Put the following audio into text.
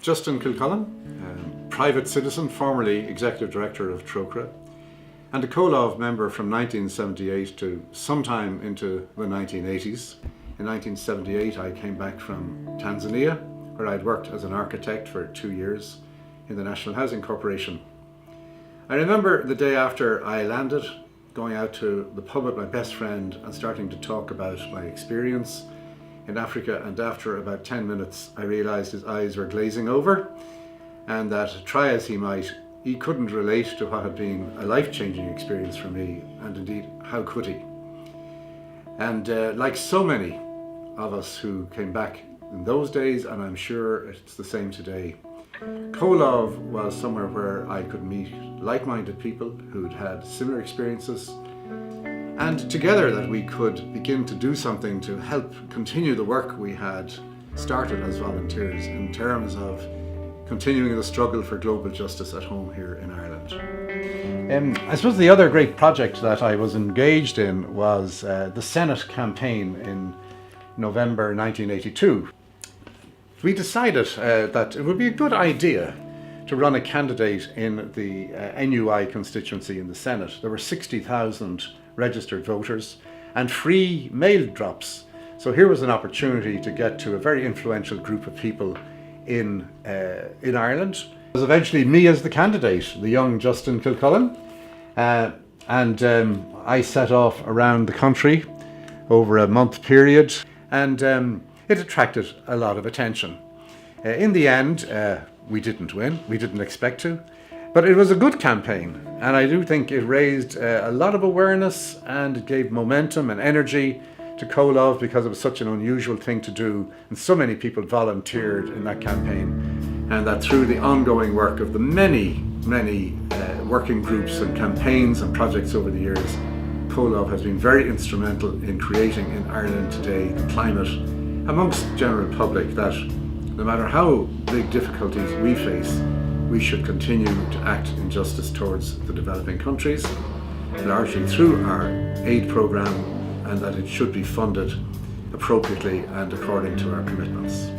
Justin Kilcullen, private citizen, formerly Executive Director of Trocaire, and a Comhlamh member from 1978 to sometime into the 1980s. In 1978 I came back from Tanzania, where I'd worked as an architect for 2 years in the National Housing Corporation. I remember the day after I landed, going out to the pub with my best friend and starting to talk about my experience in Africa, and after about 10 minutes I realised his eyes were glazing over, and that try as he might, he couldn't relate to what had been a life-changing experience for me, and indeed, how could he? And like so many of us who came back in those days, and I'm sure it's the same today, Comhlamh was somewhere where I could meet like-minded people who'd had similar experiences, and together that we could begin to do something to help continue the work we had started as volunteers in terms of continuing the struggle for global justice at home here in Ireland. I suppose the other great project that I was engaged in was the Senate campaign in November 1982. We decided that it would be a good idea to run a candidate in the NUI constituency in the Senate. There were 60,000 registered voters and free mail drops. So here was an opportunity to get to a very influential group of people in Ireland. It was eventually me as the candidate, the young Justin Kilcullen, and I set off around the country over a month period, and it attracted a lot of attention. In the end, we didn't win. We didn't expect to, but it was a good campaign, and I do think it raised a lot of awareness, and it gave momentum and energy to Comhlamh because it was such an unusual thing to do, and so many people volunteered in that campaign, and that through the ongoing work of the many working groups and campaigns and projects over the years, Comhlamh has been very instrumental in creating in Ireland today the climate amongst the general public that no matter how big difficulties we face, we should continue to act in justice towards the developing countries, largely through our aid programme, and that it should be funded appropriately and according to our commitments.